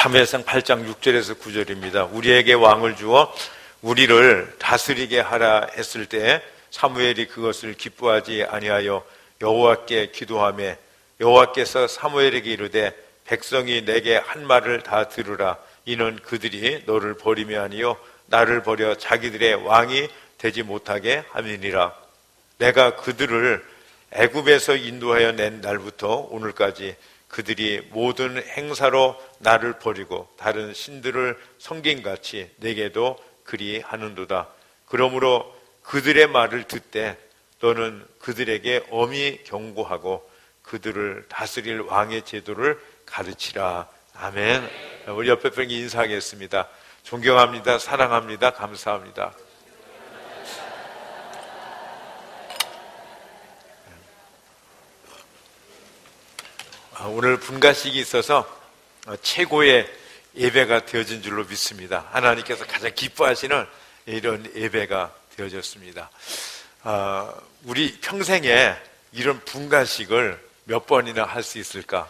사무엘상 8장 6절에서 9절입니다. 우리에게 왕을 주어 우리를 다스리게 하라 했을 때 사무엘이 그것을 기뻐하지 아니하여 여호와께 기도하며 여호와께서 사무엘에게 이르되 백성이 내게 한 말을 다 들으라. 이는 그들이 너를 버림이 아니요 나를 버려 자기들의 왕이 되지 못하게 함이니라. 내가 그들을 애굽에서 인도하여 낸 날부터 오늘까지 그들이 모든 행사로 나를 버리고 다른 신들을 섬김같이 내게도 그리하는도다. 그러므로 그들의 말을 듣되 너는 그들에게 엄히 경고하고 그들을 다스릴 왕의 제도를 가르치라. 아멘. 우리 옆에 분에게 인사하겠습니다. 존경합니다. 사랑합니다. 감사합니다. 오늘 분가식이 있어서 최고의 예배가 되어진 줄로 믿습니다. 하나님께서 가장 기뻐하시는 이런 예배가 되어졌습니다. 우리 평생에 이런 분가식을 몇 번이나 할 수 있을까?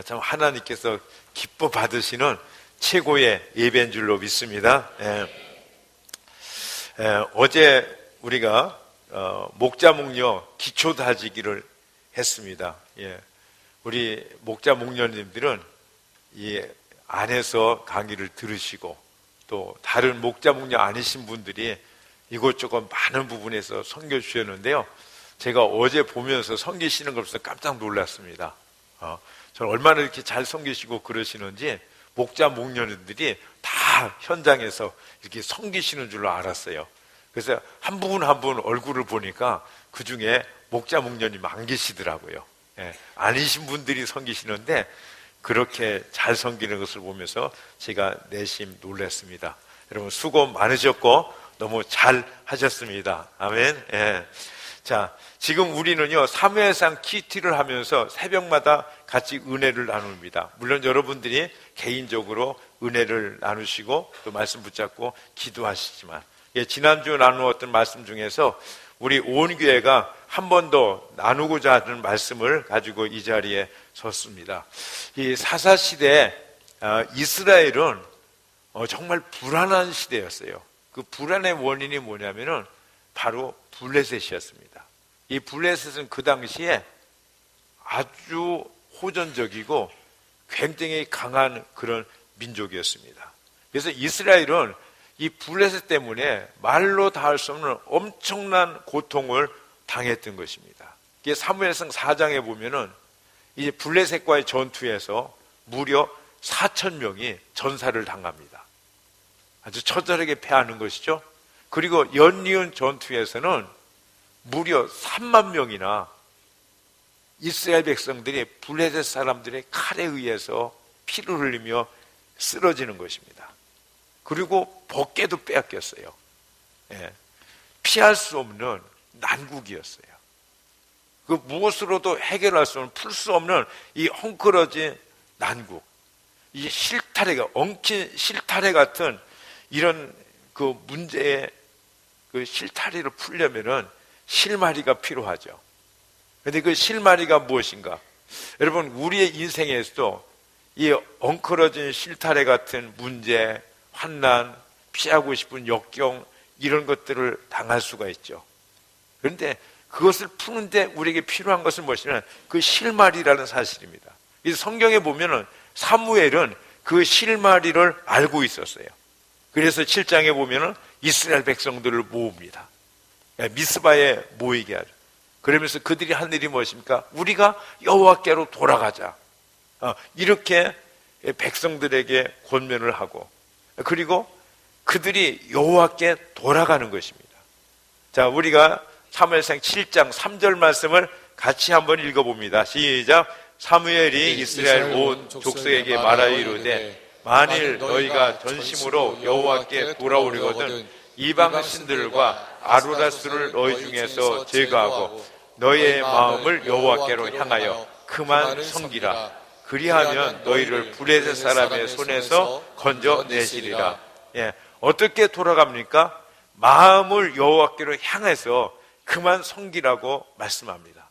참 하나님께서 기뻐 받으시는 최고의 예배인 줄로 믿습니다. 어제 우리가 목자 목녀 기초 다지기를 했습니다. 우리 목자 목녀님들은 이 안에서 강의를 들으시고 또 다른 목자 목녀 아니신 분들이 이곳저곳 많은 부분에서 섬겨 주셨는데요. 제가 어제 보면서 섬기시는 것에서 깜짝 놀랐습니다. 저는 얼마나 이렇게 잘 섬기시고 그러시는지 목자 목녀님들이 다 현장에서 이렇게 섬기시는 줄로 알았어요. 그래서 한 분 한 분 얼굴을 보니까 그 중에 목자 목녀님 안 계시더라고요. 아니신 분들이 섬기시는데 그렇게 잘 섬기는 것을 보면서 제가 내심 놀랐습니다. 여러분 수고 많으셨고 너무 잘 하셨습니다. 아멘. 자, 지금 우리는요 사무엘상 키티를 하면서 새벽마다 같이 은혜를 나눕니다. 물론 여러분들이 개인적으로 은혜를 나누시고 또 말씀 붙잡고 기도하시지만 지난주 나누었던 말씀 중에서 우리 온 교회가 한 번 더 나누고자 하는 말씀을 가지고 이 자리에 섰습니다. 이 사사시대에 이스라엘은 정말 불안한 시대였어요. 그 불안의 원인이 뭐냐면은 바로 블레셋이었습니다. 이 블레셋은 그 당시에 아주 호전적이고 굉장히 강한 그런 민족이었습니다. 그래서 이스라엘은 이 블레셋 때문에 말로 다 할 수 없는 엄청난 고통을 당했던 것입니다. 이게 사무엘상 4장에 보면은 이제 블레셋과의 전투에서 무려 4,000명이 전사를 당합니다. 아주 처절하게 패하는 것이죠. 그리고 연이은 전투에서는 무려 3만 명이나 이스라엘 백성들이 블레셋 사람들의 칼에 의해서 피를 흘리며 쓰러지는 것입니다. 그리고 벗개도 빼앗겼어요. 피할 수 없는 난국이었어요. 그 무엇으로도 해결할 수 없는, 풀 수 없는 이 헝클어진 난국, 이 실타래가 엉킨 실타래 같은 이런 그 문제의 그 실타래를 풀려면은 실마리가 필요하죠. 그런데 그 실마리가 무엇인가? 여러분 우리의 인생에서도 이 엉클어진 실타래 같은 문제, 환난, 피하고 싶은 역경 이런 것들을 당할 수가 있죠. 그런데 그것을 푸는데 우리에게 필요한 것은 무엇이냐면 그 실마리라는 사실입니다. 이 성경에 보면은 사무엘은 그 실마리를 알고 있었어요. 그래서 7장에 보면은 이스라엘 백성들을 모읍니다. 미스바에 모이게 하죠. 그러면서 그들이 한 일이 무엇입니까? 우리가 여호와께로 돌아가자. 이렇게 백성들에게 권면을 하고 그리고 그들이 여호와께 돌아가는 것입니다. 자, 우리가 사무엘상 7장 3절 말씀을 같이 한번 읽어봅니다. 시작. 사무엘이 이스라엘 온 족속에게 말하여 이르되 만일 너희가 전심으로 여호와께 돌아오려거든 이방 신들과 아루라스를 너희 중에서 제거하고 너희의 마음을 여호와께로 향하여 그만 섬기라. 그리하면 너희를 블레셋 사람의 손에서 건져내시리라. 어떻게 돌아갑니까? 마음을 여호와께로 향해서 그만 섬기라고 말씀합니다.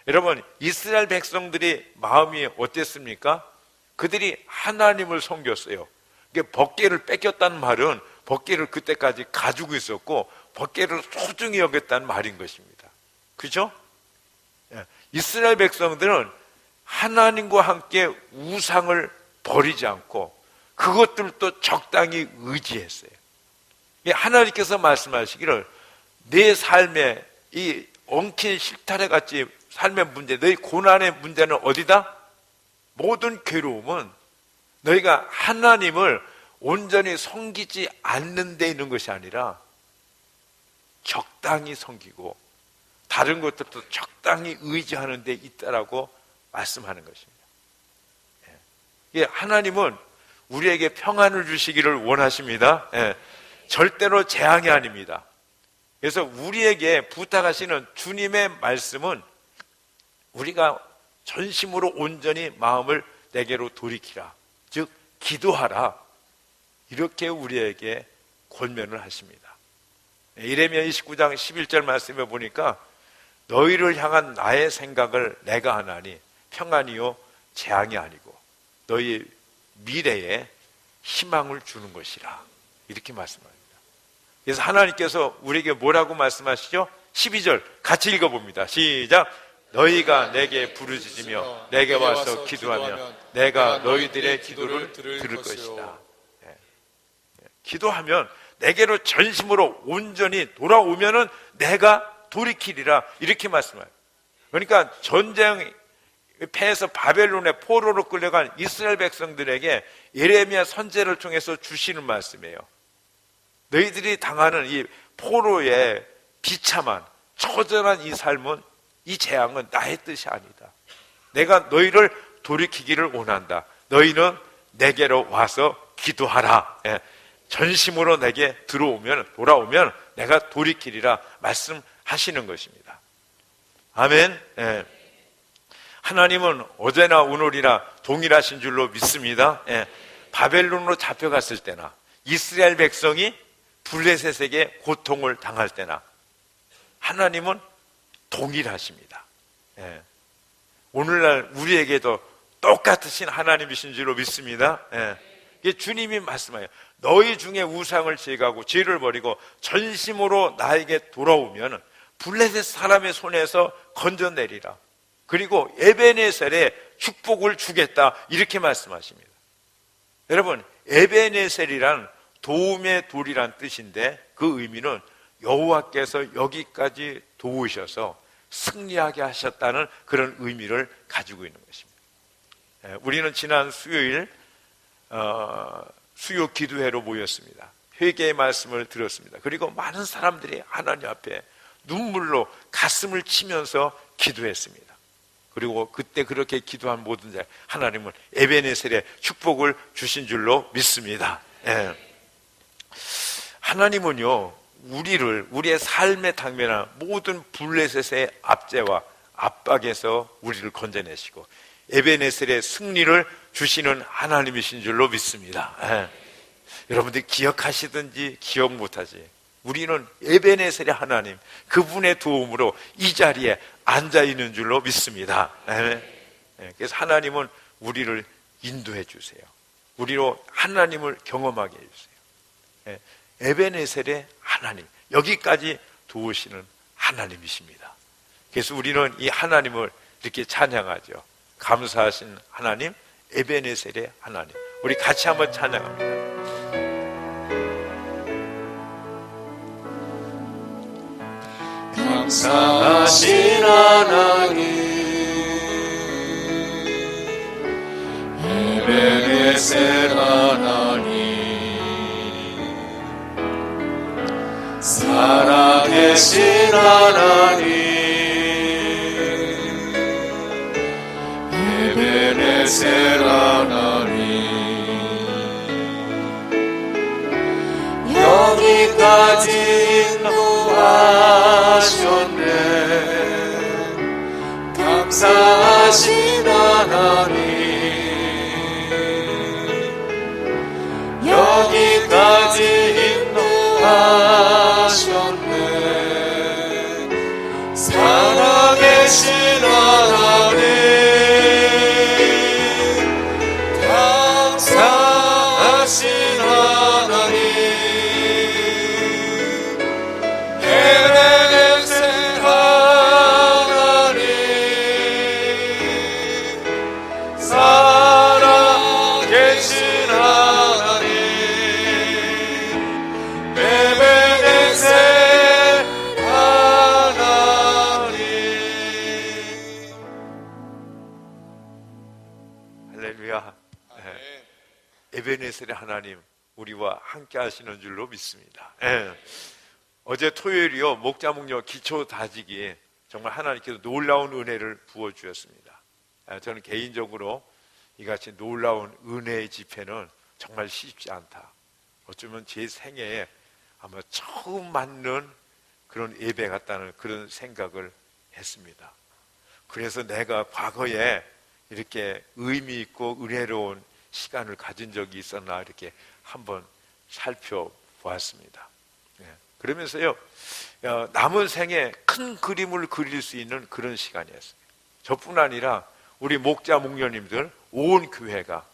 여러분 이스라엘 백성들이 마음이 어땠습니까? 그들이 하나님을 섬겼어요. 이게 법궤를 뺏겼다는 말은 법궤를 그때까지 가지고 있었고 법궤를 소중히 여겼다는 말인 것입니다. 그죠? 이스라엘 백성들은 하나님과 함께 우상을 버리지 않고 그것들도 적당히 의지했어요. 하나님께서 말씀하시기를 내 삶의 이 엉킨 실타래같이 삶의 문제, 너희 고난의 문제는 어디다? 모든 괴로움은 너희가 하나님을 온전히 섬기지 않는 데 있는 것이 아니라 적당히 섬기고 다른 것들도 적당히 의지하는 데 있다라고 말씀하는 것입니다. 하나님은 우리에게 평안을 주시기를 원하십니다. 절대로 재앙이 아닙니다. 그래서 우리에게 부탁하시는 주님의 말씀은 우리가 전심으로 온전히 마음을 내게로 돌이키라, 즉 기도하라, 이렇게 우리에게 권면을 하십니다. 이레미야 29장 11절 말씀에 보니까 너희를 향한 나의 생각을 내가 하나니 평안이요 재앙이 아니고 너희 미래에 희망을 주는 것이라, 이렇게 말씀합니다. 그래서 하나님께서 우리에게 뭐라고 말씀하시죠? 12절 같이 읽어봅니다. 시작. 너희가 내게 부르짖으며 내게 와서 기도하면 내가 너희들의 기도를 들을 것이다. 기도하면 내게로 전심으로 온전히 돌아오면은 내가 돌이키리라, 이렇게 말씀해요. 그러니까 전쟁 패해서 바벨론의 포로로 끌려간 이스라엘 백성들에게 예레미야 선지자를 통해서 주시는 말씀이에요. 너희들이 당하는 이 포로의 비참한 처절한 이 삶은, 이 재앙은 나의 뜻이 아니다. 내가 너희를 돌이키기를 원한다. 너희는 내게로 와서 기도하라. 전심으로 내게 돌아오면 내가 돌이키리라 말씀하시는 것입니다. 아멘. 하나님은 어제나 오늘이나 동일하신 줄로 믿습니다. 바벨론으로 잡혀갔을 때나 이스라엘 백성이 블레셋에게 고통을 당할 때나 하나님은 동일하십니다. 오늘날 우리에게도 똑같으신 하나님이신 줄로 믿습니다. 이게 주님이 말씀하여 너희 중에 우상을 제거하고 죄를 버리고 전심으로 나에게 돌아오면 블레셋 사람의 손에서 건져내리라. 그리고 에베네셀에 축복을 주겠다, 이렇게 말씀하십니다. 여러분, 에베네셀이란 도움의 돌이란 뜻인데 그 의미는 여호와께서 여기까지 도우셔서 승리하게 하셨다는 그런 의미를 가지고 있는 것입니다. 우리는 지난 수요일 수요 기도회로 모였습니다. 회개의 말씀을 들었습니다. 그리고 많은 사람들이 하나님 앞에 눈물로 가슴을 치면서 기도했습니다. 그리고 그때 그렇게 기도한 모든 자 하나님은 에베네셀의 축복을 주신 줄로 믿습니다. 하나님은요, 우리의 삶에 당면한 모든 블레셋의 압제와 압박에서 우리를 건져내시고 에베네셀의 승리를 주시는 하나님이신 줄로 믿습니다. 여러분들이 기억하시든지 기억 못하지, 우리는 에베네셀의 하나님, 그분의 도움으로 이 자리에 앉아있는 줄로 믿습니다. 그래서 하나님은 우리를 인도해 주세요. 우리로 하나님을 경험하게 해주세요. 에베네셀의 하나님, 여기까지 도우시는 하나님이십니다. 그래서 우리는 이 하나님을 이렇게 찬양하죠. 감사하신 하나님, 에베네셀의 하나님. 우리 같이 한번 찬양합니다. 감사하신 하나님, 에베네셀 하나님, 살아계신 하나님, 에베네셀 하나님, 여기까지 인도하셨네. 감사하신 하나님, 여기까지 인도하셨네. 살아계신 하나님, 할렐루야. 에베네셀의 하나님, 우리와 함께 하시는 줄로 믿습니다. 어제 토요일이요, 목자 목녀 기초 다지기에 정말 하나님께서 놀라운 은혜를 부어주셨습니다. 저는 개인적으로 이같이 놀라운 은혜의 집회는 정말 쉽지 않다. 어쩌면 제 생애에 아마 처음 맞는 그런 예배 같다는 그런 생각을 했습니다. 그래서 내가 과거에 이렇게 의미 있고 은혜로운 시간을 가진 적이 있었나 이렇게 한번 살펴보았습니다. 그러면서요, 남은 생에 큰 그림을 그릴 수 있는 그런 시간이었어요. 저뿐 아니라 우리 목자 목녀님들 온 교회가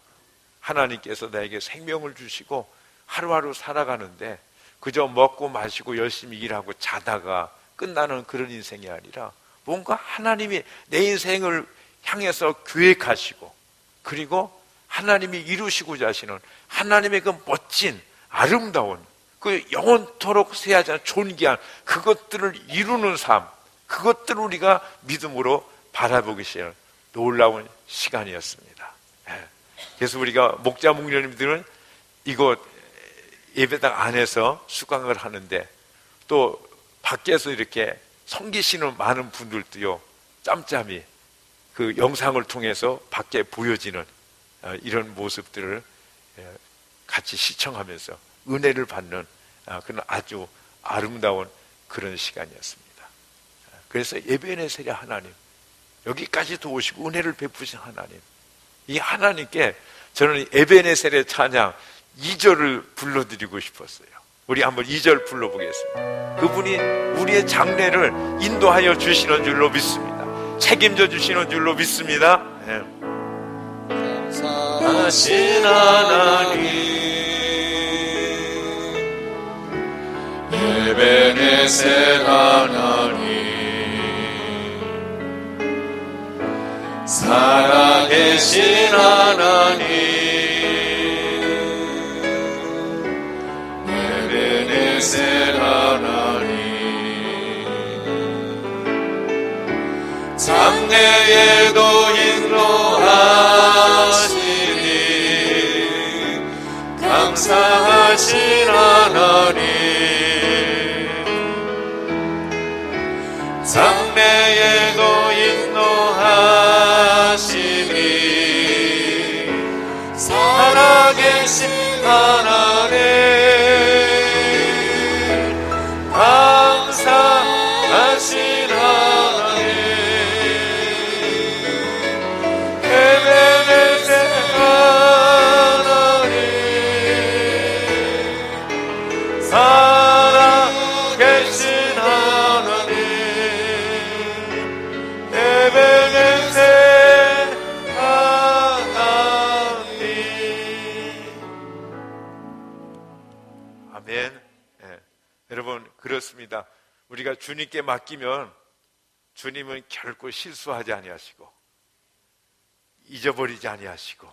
하나님께서 나에게 생명을 주시고 하루하루 살아가는데 그저 먹고 마시고 열심히 일하고 자다가 끝나는 그런 인생이 아니라 뭔가 하나님이 내 인생을 향해서 계획하시고 그리고 하나님이 이루시고자 하시는 하나님의 그 멋진 아름다운 그 영원토록 새하지 않은 존귀한 그것들을 이루는 삶, 그것들을 우리가 믿음으로 바라보기 시작하는 놀라운 시간이었습니다. 그래서 우리가 목자 목녀님들은 이곳 예배당 안에서 수강을 하는데 또 밖에서 이렇게 섬기시는 많은 분들도요, 짬짬이 그 영상을 통해서 밖에 보여지는 이런 모습들을 같이 시청하면서 은혜를 받는 그런 아주 아름다운 그런 시간이었습니다. 그래서 에베네셀의 하나님, 여기까지도 오시고 은혜를 베푸신 하나님, 이 하나님께 저는 에베네셀의 찬양 2절을 불러드리고 싶었어요. 우리 한번 2절 불러보겠습니다. 그분이 우리의 장래를 인도하여 주시는 줄로 믿습니다. 책임져 주시는 줄로 믿습니다. 감사하신 하나님, 에베네셀 하나님, 살아계신 하나님, 에베네셀 하나님, 장래에도 인도하시니 감사하신 하나님, 장래에도 인도하시니 살아계신 하나님, 감사하신 하나님, 에베네셀 하나님, 살아계신 하나님, 에베네셀 하나님. 아멘. 여러분, 그렇습니다. 우리가 주님께 맡기면 주님은 결코 실수하지 아니하시고 잊어버리지 아니하시고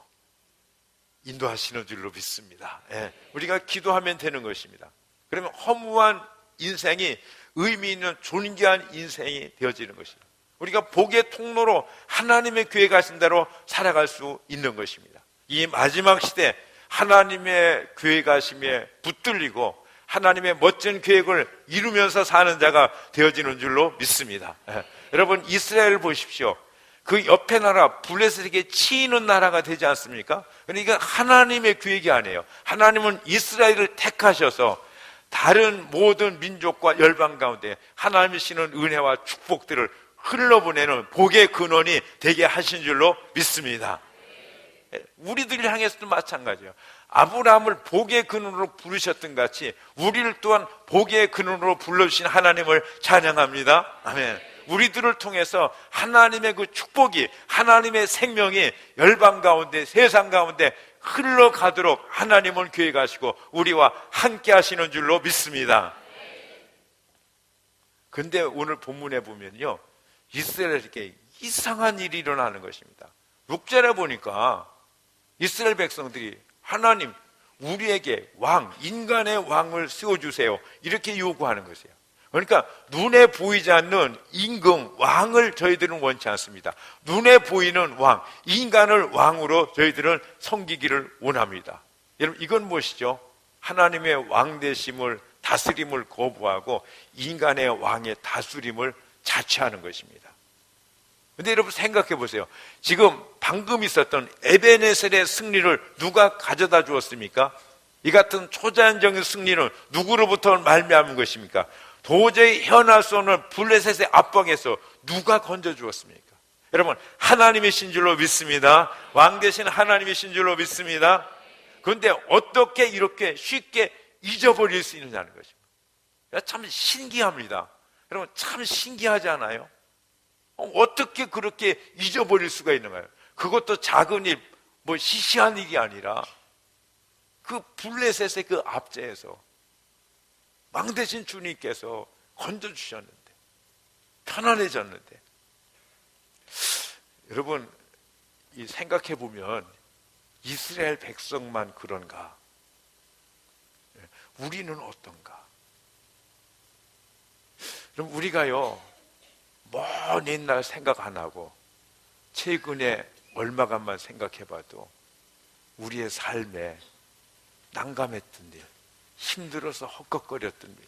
인도하시는 줄로 믿습니다. 우리가 기도하면 되는 것입니다. 그러면 허무한 인생이 의미 있는 존귀한 인생이 되어지는 것입니다. 우리가 복의 통로로 하나님의 계획하신 대로 살아갈 수 있는 것입니다. 이 마지막 시대 하나님의 계획하심에 붙들리고 하나님의 멋진 계획을 이루면서 사는 자가 되어지는 줄로 믿습니다. 여러분, 이스라엘 보십시오. 그 옆에 나라 블레셋에게 치이는 나라가 되지 않습니까? 그러니까 하나님의 계획이 아니에요. 하나님은 이스라엘을 택하셔서 다른 모든 민족과 열방 가운데 하나님이 주시는 은혜와 축복들을 흘러보내는 복의 근원이 되게 하신 줄로 믿습니다. 우리들을 향해서도 마찬가지예요. 아브라함을 복의 근원으로 부르셨던 같이 우리를 또한 복의 근원으로 불러주신 하나님을 찬양합니다. 아멘. 우리들을 통해서 하나님의 그 축복이, 하나님의 생명이 열방 가운데, 세상 가운데 흘러가도록 하나님은 계획하시고 우리와 함께 하시는 줄로 믿습니다. 근데 오늘 본문에 보면요, 이스라엘에게 이상한 일이 일어나는 것입니다. 6절에 보니까 이스라엘 백성들이 하나님, 우리에게 왕, 인간의 왕을 세워주세요, 이렇게 요구하는 것이에요. 그러니까 눈에 보이지 않는 임금, 왕을 저희들은 원치 않습니다. 눈에 보이는 왕, 인간을 왕으로 저희들은 섬기기를 원합니다. 여러분, 이건 무엇이죠? 하나님의 왕되심을, 다스림을 거부하고 인간의 왕의 다스림을 자처하는 것입니다. 근데 여러분 생각해 보세요. 지금 방금 있었던 에베네셀의 승리를 누가 가져다 주었습니까? 이 같은 초자연적인 승리는 누구로부터 말미암은 것입니까? 도저히 헤어날 수 없는 블레셋의 압박에서 누가 건져 주었습니까? 여러분, 하나님이신 줄로 믿습니다. 왕 대신 하나님이신 줄로 믿습니다. 그런데 어떻게 이렇게 쉽게 잊어버릴 수 있느냐는 것입니다. 참 신기합니다. 여러분, 참 신기하지 않아요? 어떻게 그렇게 잊어버릴 수가 있는가요? 그것도 작은 일, 뭐 시시한 일이 아니라 그 블레셋의 그 압제에서 왕 대신 주님께서 건져주셨는데, 편안해졌는데, 여러분, 이 생각해 보면 이스라엘 백성만 그런가? 우리는 어떤가? 그럼 우리가요, 먼 옛날 생각 안 하고 최근에 얼마간만 생각해 봐도 우리의 삶에 난감했던 일, 힘들어서 헛걱거렸던 일,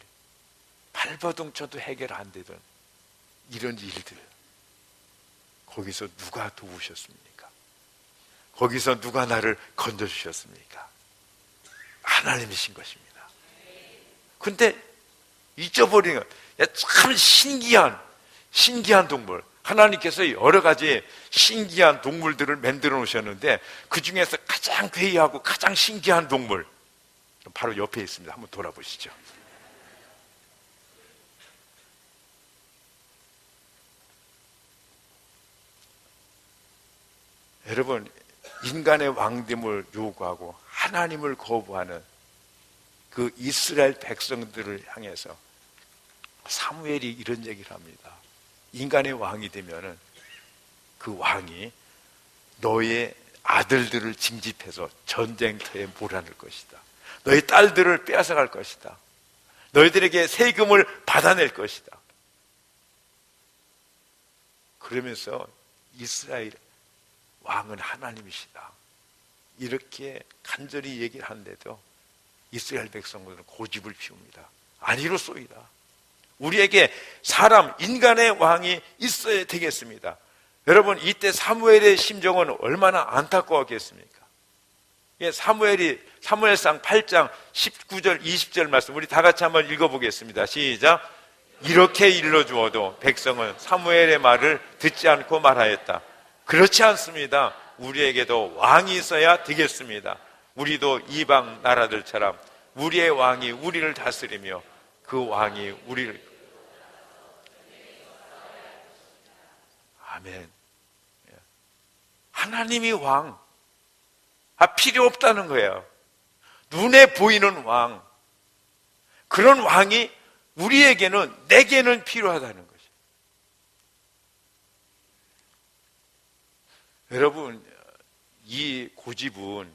발버둥 쳐도 해결 안 되던 이런 일들, 거기서 누가 도우셨습니까? 거기서 누가 나를 건져주셨습니까? 하나님이신 것입니다. 근데 잊어버린 것, 참 신기한 동물, 하나님께서 여러 가지 신기한 동물들을 만들어 놓으셨는데 그 중에서 가장 괴이하고 가장 신기한 동물, 바로 옆에 있습니다. 한번 돌아보시죠. 여러분, 인간의 왕됨을 요구하고 하나님을 거부하는 그 이스라엘 백성들을 향해서 사무엘이 이런 얘기를 합니다. 인간의 왕이 되면은 그 왕이 너의 아들들을 징집해서 전쟁터에 몰아넣을 것이다. 너의 딸들을 빼앗아갈 것이다. 너희들에게 세금을 받아낼 것이다. 그러면서 이스라엘 왕은 하나님이시다, 이렇게 간절히 얘기를 하는데도 이스라엘 백성들은 고집을 피웁니다. 아니로소이다. 우리에게 사람, 인간의 왕이 있어야 되겠습니다. 여러분, 이때 사무엘의 심정은 얼마나 안타까웠겠습니까? 사무엘상 8장 19절 20절 말씀 우리 다 같이 한번 읽어보겠습니다. 시작. 이렇게 일러주어도 백성은 사무엘의 말을 듣지 않고 말하였다. 그렇지 않습니다. 우리에게도 왕이 있어야 되겠습니다. 우리도 이방 나라들처럼 우리의 왕이 우리를 다스리며 그 왕이 우리를, 아멘. 하나님이 왕, 필요 없다는 거예요. 눈에 보이는 왕, 그런 왕이 우리에게는, 내게는 필요하다는 거죠. 여러분, 이 고집은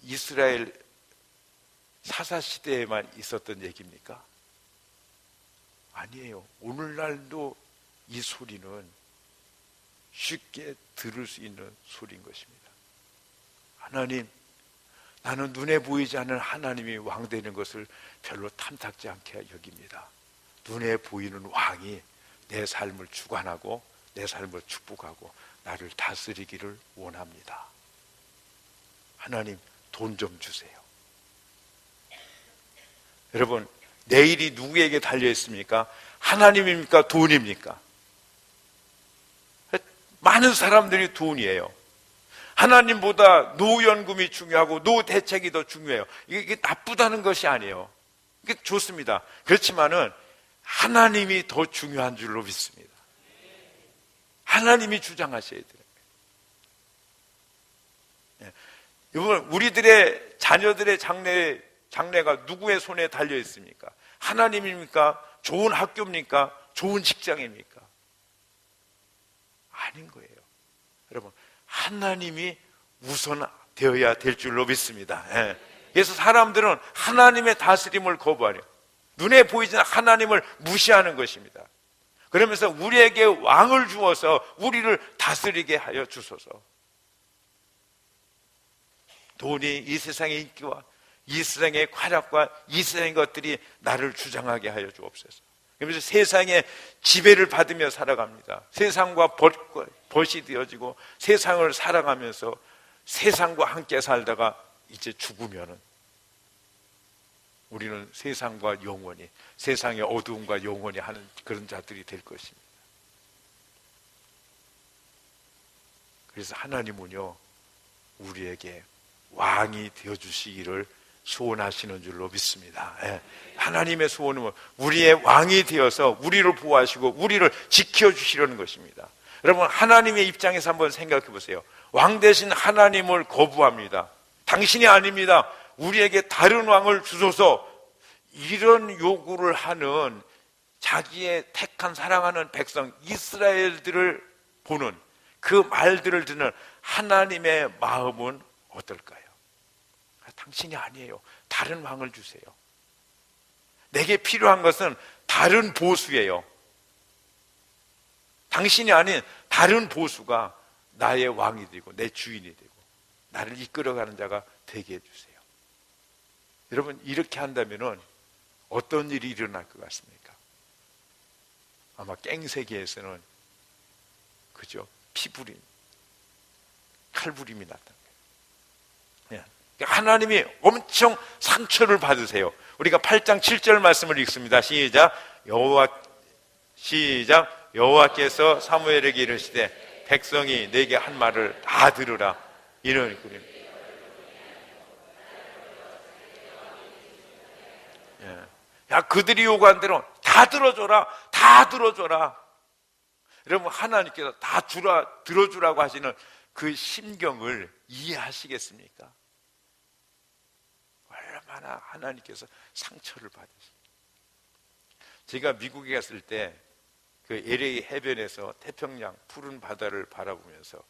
이스라엘 사사시대에만 있었던 얘기입니까? 아니에요. 오늘날도 이 소리는 쉽게 들을 수 있는 소리인 것입니다. 하나님, 나는 눈에 보이지 않는 하나님이 왕 되는 것을 별로 탐탁지 않게 여깁니다. 눈에 보이는 왕이 내 삶을 주관하고 내 삶을 축복하고 나를 다스리기를 원합니다. 하나님, 돈 좀 주세요. 여러분, 내일이 누구에게 달려 있습니까? 하나님입니까? 돈입니까? 많은 사람들이 돈이에요. 하나님보다 노후연금이 중요하고 노후대책이 더 중요해요. 이게 나쁘다는 것이 아니에요. 이게 좋습니다. 그렇지만은 하나님이 더 중요한 줄로 믿습니다. 하나님이 주장하셔야 돼요. 여러분, 우리들의 자녀들의 장래가 누구의 손에 달려 있습니까? 하나님입니까? 좋은 학교입니까? 좋은 직장입니까? 아닌 거예요. 여러분, 하나님이 우선 되어야 될 줄로 믿습니다. 그래서 사람들은 하나님의 다스림을 거부하려, 눈에 보이지 않는 하나님을 무시하는 것입니다. 그러면서 우리에게 왕을 주어서 우리를 다스리게 하여 주소서. 돈이, 이 세상의 인기와 이 세상의 쾌락과 이 세상의 것들이 나를 주장하게 하여 주옵소서. 그러면서 세상의 지배를 받으며 살아갑니다. 세상과 벗이 되어지고 세상을 살아가면서 세상과 함께 살다가 이제 죽으면은 우리는 세상과 영원히, 세상의 어두움과 영원히 하는 그런 자들이 될 것입니다. 그래서 하나님은요, 우리에게 왕이 되어주시기를 소원하시는 줄로 믿습니다. 하나님의 소원은 우리의 왕이 되어서 우리를 보호하시고 우리를 지켜주시려는 것입니다. 여러분, 하나님의 입장에서 한번 생각해 보세요. 왕 대신 하나님을 거부합니다. 당신이 아닙니다, 우리에게 다른 왕을 주소서, 이런 요구를 하는 자기의 택한 사랑하는 백성 이스라엘들을 보는 그 말들을 듣는 하나님의 마음은 어떨까요? 당신이 아니에요, 다른 왕을 주세요. 내게 필요한 것은 다른 보수예요. 당신이 아닌 다른 보수가 나의 왕이 되고 내 주인이 되고 나를 이끌어가는 자가 되게 해주세요. 여러분, 이렇게 한다면은 어떤 일이 일어날 것 같습니까? 아마 깽세계에서는 그죠, 피부림, 칼부림이 났다. 하나님이 엄청 상처를 받으세요. 우리가 8장 7절 말씀을 읽습니다. 시작. 여호와께서 사무엘에게 이르시되 백성이 내게 한 말을 다 들으라. 이런 그림. 야, 그들이 요구한 대로 다 들어줘라, 다 들어줘라. 여러분, 하나님께서 다 들어주라고 하시는 그 심경을 이해하시겠습니까? 얼마나 하나님께서 상처를 받으십니까? 제가 미국에 갔을 때 그 LA 해변에서 태평양 푸른 바다를 바라보면서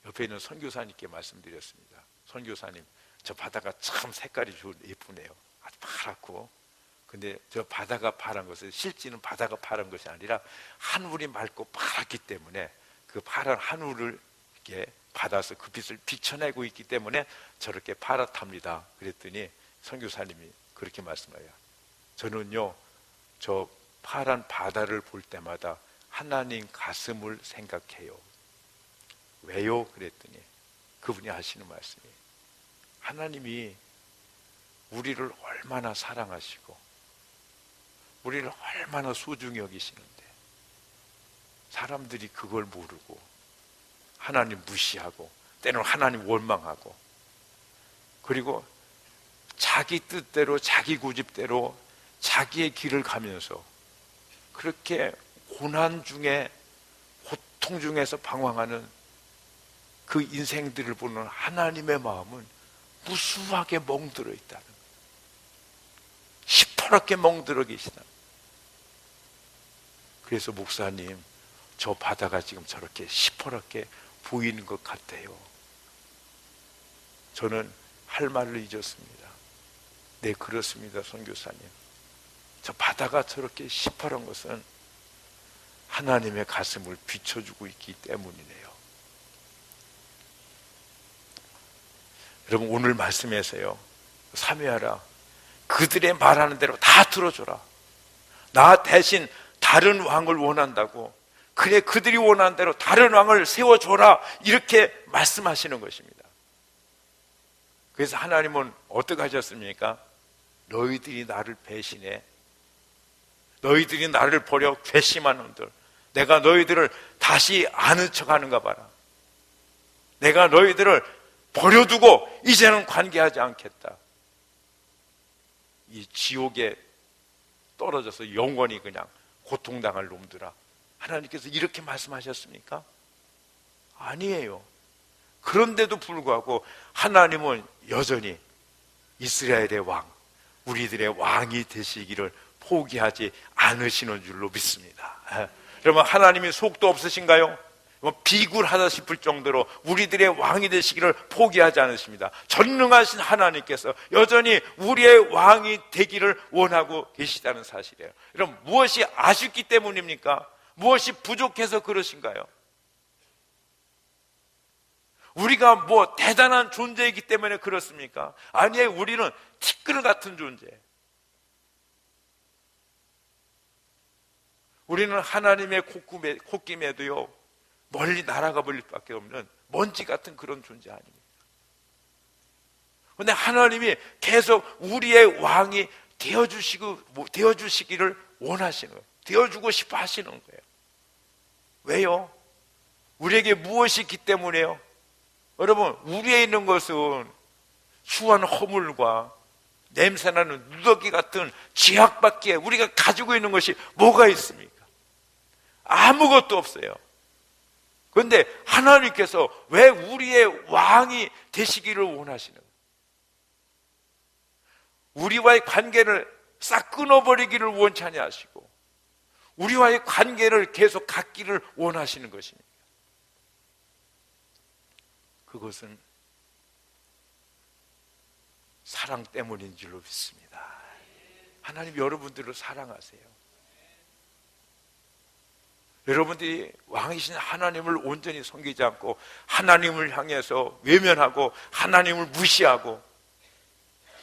옆에 있는 선교사님께 말씀드렸습니다. 선교사님, 저 바다가 참 색깔이 예쁘네요. 아주 파랗고. 근데 저 바다가 파란 것은 실제는 바다가 파란 것이 아니라 하늘이 맑고 파랗기 때문에 그 파란 하늘을 이렇게 받아서 그 빛을 비춰내고 있기 때문에 저렇게 파랗답니다. 그랬더니 선교사님이 그렇게 말씀해요. 저는요, 저 파란 바다를 볼 때마다 하나님 가슴을 생각해요. 왜요? 그랬더니 그분이 하시는 말씀이, 하나님이 우리를 얼마나 사랑하시고 우리를 얼마나 소중히 여기시는데 사람들이 그걸 모르고 하나님 무시하고 때로는 하나님 원망하고 그리고 자기 뜻대로 자기 고집대로 자기의 길을 가면서 그렇게 고난 중에 고통 중에서 방황하는 그 인생들을 보는 하나님의 마음은 무수하게 멍들어 있다는 거예요. 시퍼렇게 멍들어 계시다. 그래서 목사님, 저 바다가 지금 저렇게 시퍼렇게 보이는 것 같아요. 저는 할 말을 잊었습니다. 네, 그렇습니다, 선교사님. 저 바다가 저렇게 시퍼런 것은 하나님의 가슴을 비춰주고 있기 때문이네요. 여러분, 오늘 말씀에서요, 사모하라, 그들의 말하는 대로 다 들어줘라. 나 대신 다른 왕을 원한다고, 그래, 그들이 원하는 대로 다른 왕을 세워줘라, 이렇게 말씀하시는 것입니다. 그래서 하나님은 어떻게 하셨습니까? 너희들이 나를 배신해, 너희들이 나를 버려 괘씸한 놈들, 내가 너희들을 다시 아는 척하는가 봐라. 내가 너희들을 버려두고 이제는 관계하지 않겠다. 이 지옥에 떨어져서 영원히 그냥 고통당할 놈들아, 하나님께서 이렇게 말씀하셨습니까? 아니에요. 그런데도 불구하고 하나님은 여전히 이스라엘의 왕, 우리들의 왕이 되시기를 포기하지 않으시는 줄로 믿습니다. 여러분, 하나님이 속도 없으신가요? 비굴하다 싶을 정도로 우리들의 왕이 되시기를 포기하지 않으십니다. 전능하신 하나님께서 여전히 우리의 왕이 되기를 원하고 계시다는 사실이에요. 여러분, 무엇이 아쉽기 때문입니까? 무엇이 부족해서 그러신가요? 우리가 뭐 대단한 존재이기 때문에 그렇습니까? 아니에요. 우리는 티끌 같은 존재. 우리는 하나님의 콧김에도요 멀리 날아가 버릴 밖에 없는 먼지 같은 그런 존재 아닙니까? 그런데 하나님이 계속 우리의 왕이 되어주시기를 원하시는 거예요. 되어주고 싶어 하시는 거예요. 왜요? 우리에게 무엇이 있기 때문에요? 여러분, 우리에 있는 것은 추한 허물과 냄새나는 누더기 같은 죄악밖에 우리가 가지고 있는 것이 뭐가 있습니까? 아무것도 없어요. 그런데 하나님께서 왜 우리의 왕이 되시기를 원하시는 거예요? 우리와의 관계를 싹 끊어버리기를 원치 아니하시고 우리와의 관계를 계속 갖기를 원하시는 것입니다. 그것은 사랑 때문인 줄로 믿습니다. 하나님 여러분들을 사랑하세요. 여러분들이 왕이신 하나님을 온전히 섬기지 않고 하나님을 향해서 외면하고 하나님을 무시하고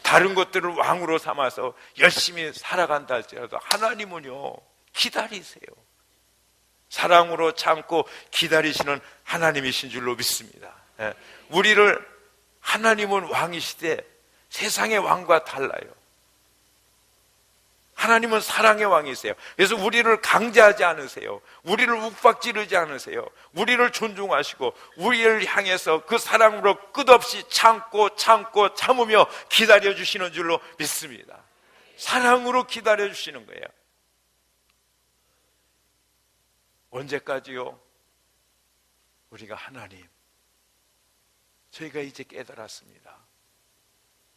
다른 것들을 왕으로 삼아서 열심히 살아간다 할지라도 하나님은요 기다리세요. 사랑으로 참고 기다리시는 하나님이신 줄로 믿습니다. 우리를 하나님은 왕이시되 세상의 왕과 달라요. 하나님은 사랑의 왕이세요. 그래서 우리를 강제하지 않으세요. 우리를 욱박지르지 않으세요. 우리를 존중하시고 우리를 향해서 그 사랑으로 끝없이 참고 참으며 기다려주시는 줄로 믿습니다. 사랑으로 기다려주시는 거예요. 언제까지요? 우리가 하나님, 저희가 이제 깨달았습니다.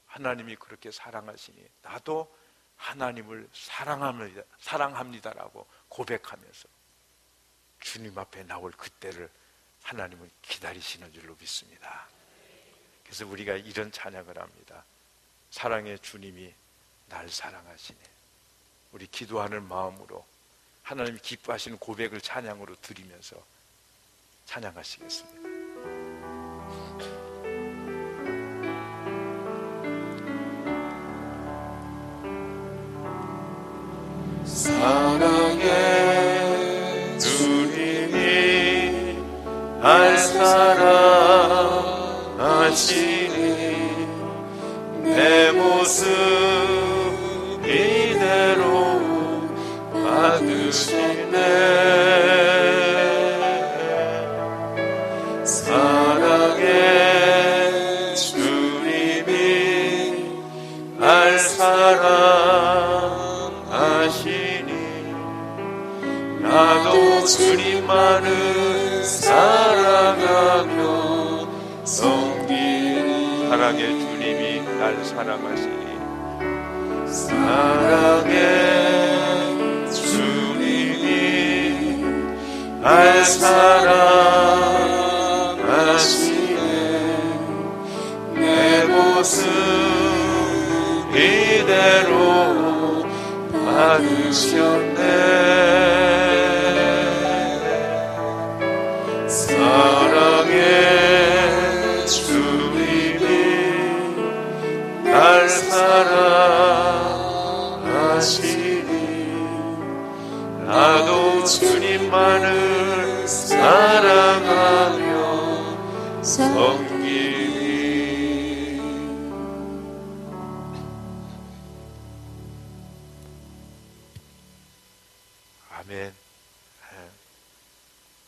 하나님이 그렇게 사랑하시니 나도 하나님을 사랑합니다라고 고백하면서 주님 앞에 나올 그때를 하나님은 기다리시는 줄로 믿습니다. 그래서 우리가 이런 찬양을 합니다. 사랑의 주님이 날 사랑하시네. 우리 기도하는 마음으로 하나님이 기뻐하시는 고백을 찬양으로 드리면서 찬양하시겠습니다. 사랑의 주님이 날 사랑하시니 내 모습 이대로 받으시네. 사랑의 주님이 날 사랑하시니 나도 주님만을 사랑하며 섬기니. 사랑의 주님이 날 사랑하시니 사랑의 주님이 날 사랑하시네. 내 모습 이대로 받으셨네. 사랑의 주님이 날 사랑하시니 나도 주님만을 사랑하며 섬기니. 아멘.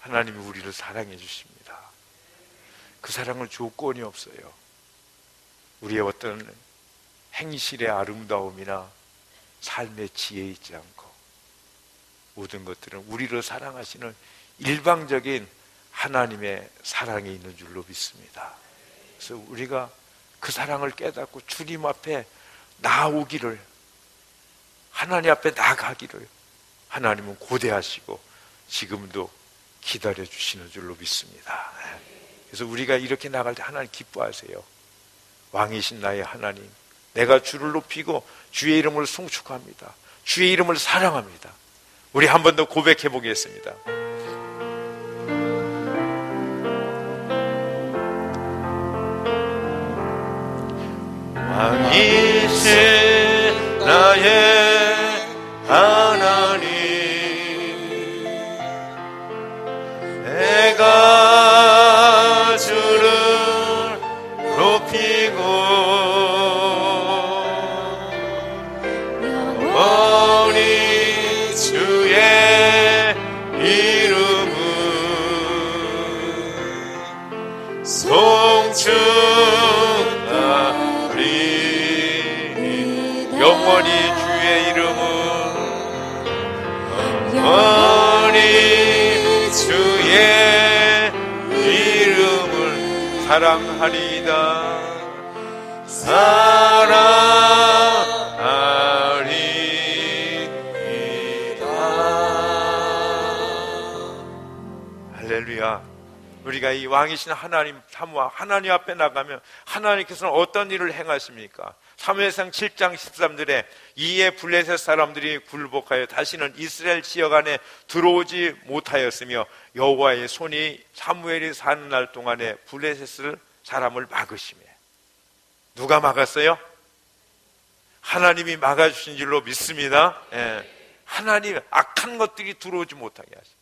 하나님이 우리를 사랑해 주십니다. 그 사랑은 조건이 없어요. 우리의 어떤 행실의 아름다움이나 삶의 지혜에 있지 않고 모든 것들은 우리를 사랑하시는 일방적인 하나님의 사랑이 있는 줄로 믿습니다. 그래서 우리가 그 사랑을 깨닫고 주님 앞에 나오기를, 하나님 앞에 나가기를 하나님은 고대하시고 지금도 기다려 주시는 줄로 믿습니다. 그래서 우리가 이렇게 나갈 때 하나님 기뻐하세요. 왕이신 나의 하나님, 내가 주를 높이고 주의 이름을 송축합니다. 주의 이름을 사랑합니다. 우리 한 번 더 고백해 보겠습니다. 왕이신 나의 하나님, 내가 주를 높이고 영원히 주의 이름을 송축하리. 영원히 주의 이름은 영원히 주의 이름을 사랑하리이다. 할렐루야. 우리가 이 왕이신 하나님 사모와 하나님 앞에 나가면 하나님께서는 어떤 일을 행하십니까? 사무엘상 7장 13절에 이에 블레셋 사람들이 굴복하여 다시는 이스라엘 지역 안에 들어오지 못하였으며 여호와의 손이 사무엘이 사는 날 동안에 블레셋 사람을 막으시며. 누가 막았어요? 하나님이 막아주신 줄로 믿습니다. 하나님 악한 것들이 들어오지 못하게 하십니다.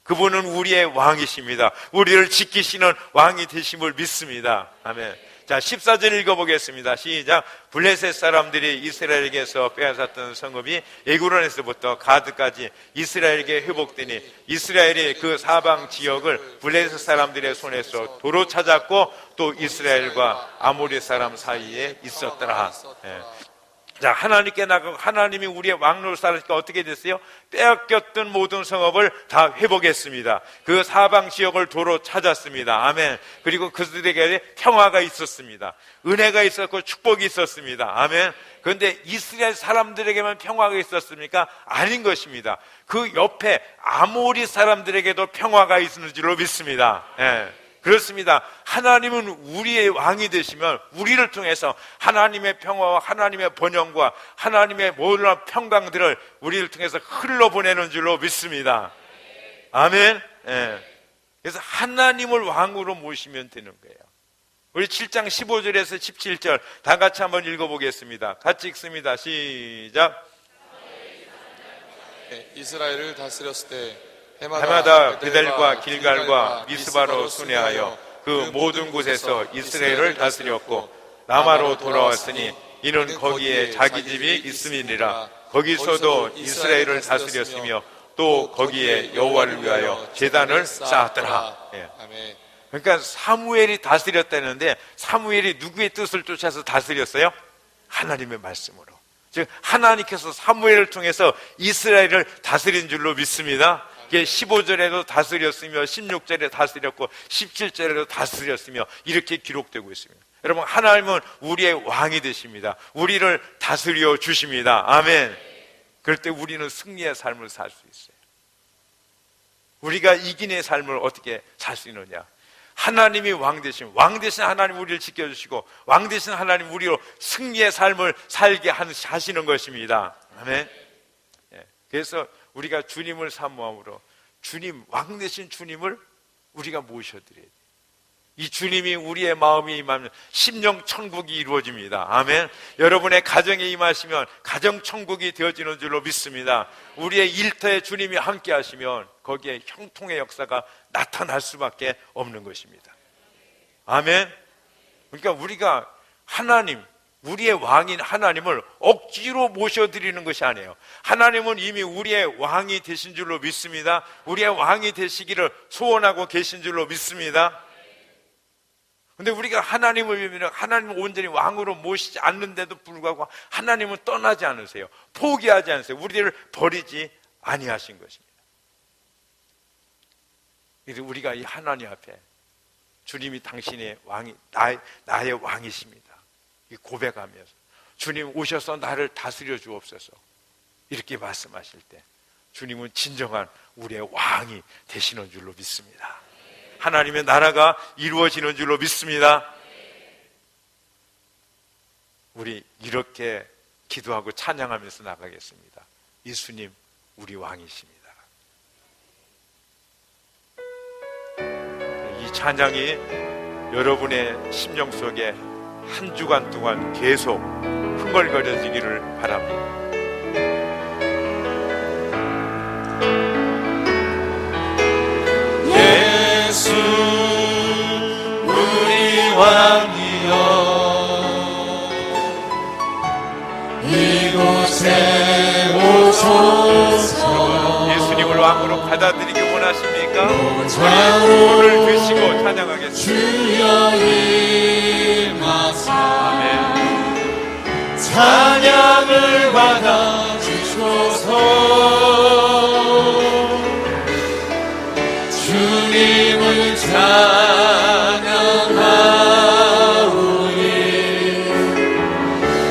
그분은 우리의 왕이십니다. 우리를 지키시는 왕이 되심을 믿습니다. 아멘. 자, 14절 읽어보겠습니다. 시작. 블레셋 사람들이 이스라엘에게서 빼앗았던 성읍이 에그론에서부터 가드까지 이스라엘에게 회복되니 이스라엘이 그 사방 지역을 블레셋 사람들의 손에서 도로 찾았고 또 이스라엘과 아모리 사람 사이에 있었더라. 자, 하나님께 나가고 하나님이 우리의 왕노릇하니까 어떻게 됐어요? 빼앗겼던 모든 성읍을 다 회복했습니다. 그 사방 지역을 도로 찾았습니다. 아멘. 그리고 그들에게 평화가 있었습니다. 은혜가 있었고 축복이 있었습니다. 아멘. 그런데 이스라엘 사람들에게만 평화가 있었습니까? 아닌 것입니다. 그 옆에 아모리 사람들에게도 평화가 있는 줄로 믿습니다. 그렇습니다. 하나님은 우리의 왕이 되시면 우리를 통해서 하나님의 평화와 하나님의 번영과 하나님의 모든 평강들을 우리를 통해서 흘러보내는 줄로 믿습니다. 아멘. 그래서 하나님을 왕으로 모시면 되는 거예요. 우리 7장 15절에서 17절 다 같이 한번 읽어보겠습니다. 같이 읽습니다. 시작. 이스라엘을 다스렸을 때 해마다 베델과 길갈과 미스바로 순회하여 그 모든 곳에서 이스라엘을 다스렸고 라마로 돌아왔으니 이는 거기에 자기 집이 있음이니라. 거기서도 이스라엘을 다스렸으며 또 거기에 여호와를 위하여 제단을 쌓았더라. 그러니까 사무엘이 다스렸다는데 사무엘이 누구의 뜻을 쫓아서 다스렸어요? 하나님의 말씀으로. 즉 하나님께서 사무엘을 통해서 이스라엘을 다스린 줄로 믿습니다. 15절에도 다스렸으며 16절에 다스렸고 17절에도 다스렸으며 이렇게 기록되고 있습니다. 여러분, 하나님은 우리의 왕이 되십니다. 우리를 다스려 주십니다. 아멘. 그럴 때 우리는 승리의 삶을 살 수 있어요. 우리가 이긴의 삶을 어떻게 살 수 있느냐? 하나님이 왕 되신 하나님 우리를 지켜주시고 왕 되신 하나님 우리로 승리의 삶을 살게 하시는 것입니다. 아멘. 그래서 우리가 주님을 사모함으로 주님, 왕 되신 주님을 우리가 모셔드려야 돼요. 이 주님이 우리의 마음에 임하면 심령 천국이 이루어집니다. 아멘. 여러분의 가정에 임하시면 가정 천국이 되어지는 줄로 믿습니다. 우리의 일터에 주님이 함께 하시면 거기에 형통의 역사가 나타날 수밖에 없는 것입니다. 아멘. 그러니까 우리가 하나님, 우리의 왕인 하나님을 억지로 모셔드리는 것이 아니에요. 하나님은 이미 우리의 왕이 되신 줄로 믿습니다. 우리의 왕이 되시기를 소원하고 계신 줄로 믿습니다. 근데 우리가 하나님을 위하면 하나님을 온전히 왕으로 모시지 않는데도 불구하고 하나님은 떠나지 않으세요. 포기하지 않으세요. 우리를 버리지 아니하신 것입니다. 그래서 우리가 이 하나님 앞에 주님이 당신의 왕이 나의 왕이십니다. 이 고백하면서 주님 오셔서 나를 다스려 주옵소서 이렇게 말씀하실 때 주님은 진정한 우리의 왕이 되시는 줄로 믿습니다. 하나님의 나라가 이루어지는 줄로 믿습니다. 우리 이렇게 기도하고 찬양하면서 나가겠습니다. 예수님 우리 왕이십니다. 이 찬양이 여러분의 심령 속에 한 주간 동안 계속 흥얼거려지기를 바랍니다. 예수 우리 왕이여 이곳에 오소서. 예수님을 왕으로 받아들이기 원하십니까? 오늘 드시고 찬양하겠습니다. 주여 임하사 아멘. 찬양을 받아 주소서. 주님을 찬양하오니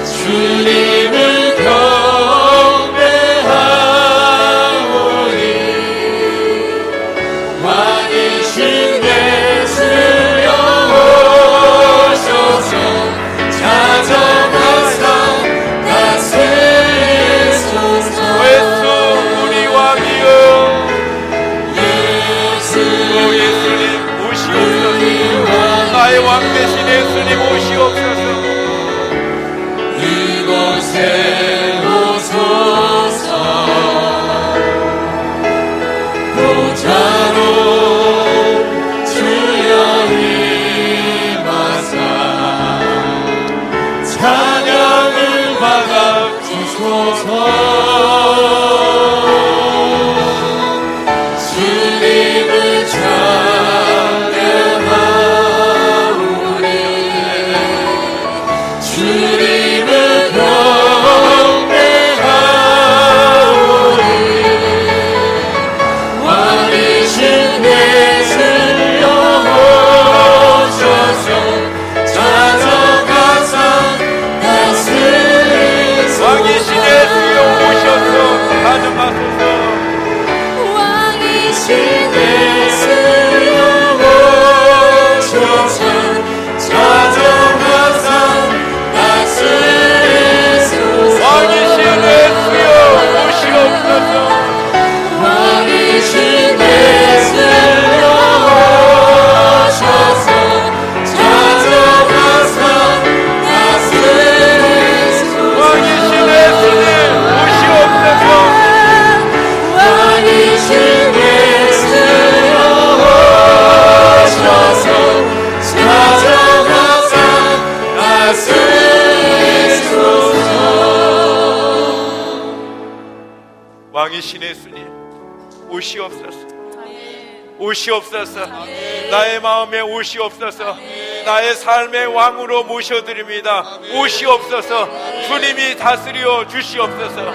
주님을 경배하오니 왕이신 예수여 오소서. 찾아가사 다스리소서. 예수 우리 왕이여 예수님 오시옵소서. 나의 왕 대신 예수님 오시옵소서. 이곳에 오소서. 보좌로 주여 임하사 찬양을 받아 주소서. 주님을 찬양하오니 주님을 경배하오니 왕이신 예수여 오소서. 찾아가사 다스리소서. 왕이신 예수여 오셔서 가져가소서. 왕이신 예수여 오셔서. 찾아가사 다스리소서. 왕이신 예수여 오시옵소서. 왕이신 예수여 오셔서. 찾아가사 다스리소서. 왕이신 예수님 오시옵소서. 왕이신 예수여 오셔서. 찾아가사 다스리소서. 왕이신 예수님 오시옵소서. 오시옵소서. 나의 마음에 오시옵소서. 나의 삶의 왕으로 모셔드립니다. 오시옵소서. 주님이 다스려 주시옵소서.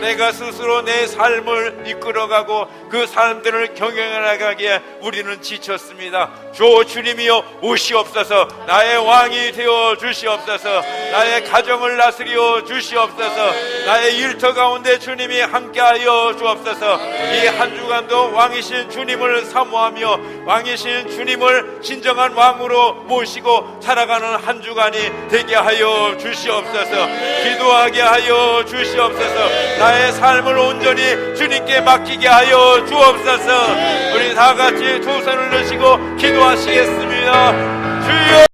내가 스스로 내 삶을 이끌어가고 그 사람들을 경영하기에 우리는 지쳤습니다. 주님이여 오시옵소서. 나의 왕이 되어 주시옵소서. 나의 가정을 다스려 주시옵소서. 나의 일터 가운데 주님이 함께하여 주옵소서. 이 한 주간도 왕이신 주님을 사모하며 왕이신 주님을 진정한 왕으로 모시고 살아가는 한 주간이 되게 하여 주시옵소서. 기도하게 하여 주시옵소서. 나의 삶을 온전히 주님께 맡기게 하여 주옵소서. 우리 다 같이 두 손을 드시고 기도하시겠습니다. 주여.